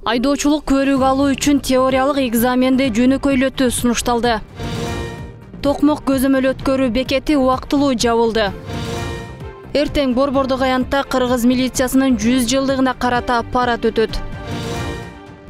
Айдоочулук көрүүгө алуу үчүн теориялык экзаменди жөнөкөйлөтүү сунушталды. Токмок көзөмөл өткөрүү бекети убактылуу жабылды. Эртең Борбордук аянтта Кыргыз милициясынын 100 жылдыгына карата парад өтөт.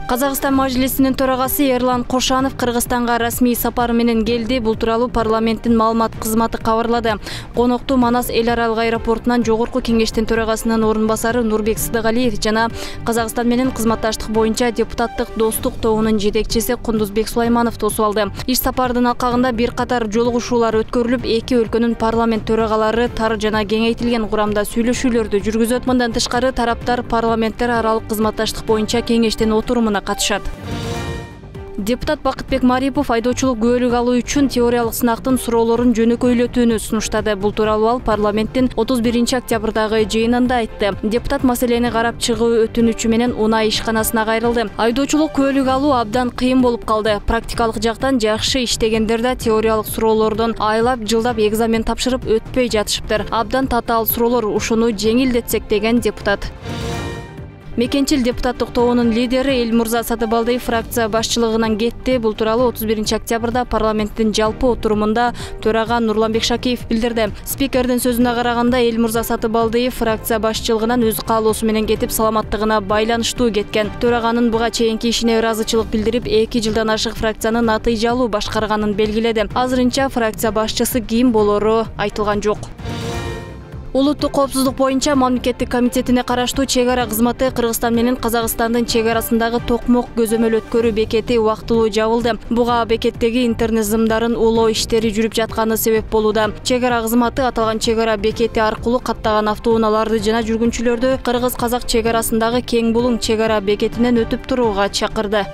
Казакстан Мажлисинин төрагасы Эрлан Кошанов Кыргызстанга расмий сапары менен келди. Бул тууралуу парламенттин маалымат кызматы кабарлады. Конокту Манас эл аралык аэропортунан жогорку кеңештин төрагасынын орун басары Нурбек Сыдыгалиев жана Казакстан менен кызматташтык боюнча депутаттык достук тобунун жетекчиси Кундузбек Сулайманов тосуп алды. Иш сапардын алкагында бир катар жолугушуулар өткөрүлүп, эки өлкөнүн парламент төрагалары тар жана кеңейтилген курамда сүйлөшүүлөрдү жүргүзөт. Мындан тышкары тараптар парламенттер аралык кызматташтык боюнча кеңештин отурумуна катышат. Депутат Бакытбек Марипов айдоочулук күбөлүк алуу үчүн теориялык сынактын суроолорун жөнөкөйлөтүүнү сунуштады. Бул тууралуу ал парламенттин 31-октябрдагы жыйынында айтты. Депутат маселени карап чыгуу өтүнүчү менен унаа ишканасына кайрылды. Айдоочулук күбөлүк алуу абдан кыйын болуп калды. Практикалык жактан жакшы иштегендер да теориялык суроолордон айлап жылдап экзамен тапшырып өтпөй жатышыптыр. Абдан татаал суроолор, ушуну жеңилдетсек деген депутат. Мекенчил депутаттык тобунун лидери Элмурза Сатыбалдиев фракция башчылыгынан кетти. Бул тууралуу 31-октябрда парламенттин жалпы отурумунда төрага Нурланбек Шакиев билдирди. Спикердин сөзүнө караганда Элмурза Сатыбалдиев фракция башчылыгынан өз каалоосу менен кетип, саламаттыгына байланыштуу кеткен. Төраганын буга чейинки ишине ыраазычылык билдирип, 2 жылдан ашык фракцияны натыйжалуу башкарганын белгиледи. Азырынча фракция башчысы ким болору айтылган жок. Улуттук коопсуздук боюнча мамлекеттик комитетине караштуу чек ара кызматы Кыргызстан менен Казакстандын чек арасындагы Токмок көзөмөл өткөрүү бекети убактылуу жабылды. Буга бекеттеги интернет зымдарын улоо иштери жүрүп жатканы себеп болууда. Чек ара кызматы аталган чек ара бекети аркылуу каттаган автоунааларды жана жүргүнчүлөрдү Кыргыз-Казак чек арасындагы Кең Булуң чек ара бекетинен өтүп турууга чакырды.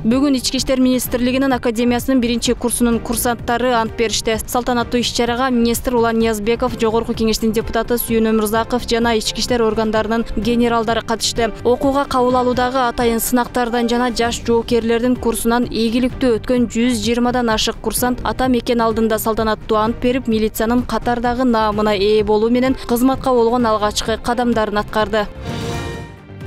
Бүгүн Ички иштер министрлигинин академиясынын 1-курсунун курсанттары ант беришти. Салтанаттуу иш-чарага министр Улан Ниязбеков, жогорку кеңештин депутаты Сүйөн Өмүрзаков жана ички иштер органдарынын генералдары катышты. Окууга кабыл алуудагы атайын сынактардан жана жаш жоокерлердин курсунан ийгиликтүү өткөн 120дан ашык курсант ата мекен алдында салтанаттуу ант берип, милициянын катардагы наамына ээ болуу менен кызматка болгон алгачкы кадамдарын аткарды.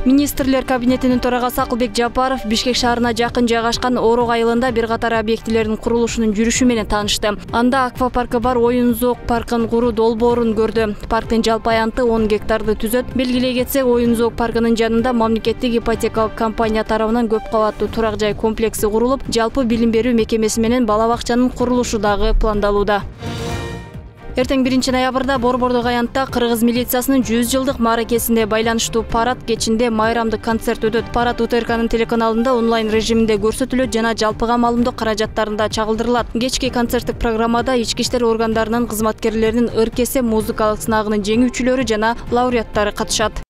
Министрлер кабинетинин төрагасы Акылбек Жапаров Бишкек шаарына жакын жайгашкан Орок айылында бир катар объектилердин курулушунун жүрүшү менен таанышты. Анда аквапаркы бар оюн зоок паркын куруу долбоорун көрдү. Парктын жалпы аянты 10 гектарды түзөт. Белгилей кетсек, оюн зоок паркынын жанында мамлекеттик ипотекалык компания тарабынан көп кабаттуу турак жай комплекси курулуп, жалпы билим берүү мекемеси менен бала бакчанын курулушу дагы пландалууда. Эртең 1-ноябрда Борбордук аянтта Кыргыз милициясынын 100 жылдык мааракесине байланыштуу парад кечинде майрамдык концерт өтөт. Парад УТРКнын телеканалында онлайн режиминде көрсөтүлөт жана жалпыга маалымдоо каражаттарында чагылдырылат. Кечки концерттик программада ички иштер органдарынын кызматкерлеринин ыркесе музыкалык сынагынын жеңүүчүлөрү жана лауреаттары катышат.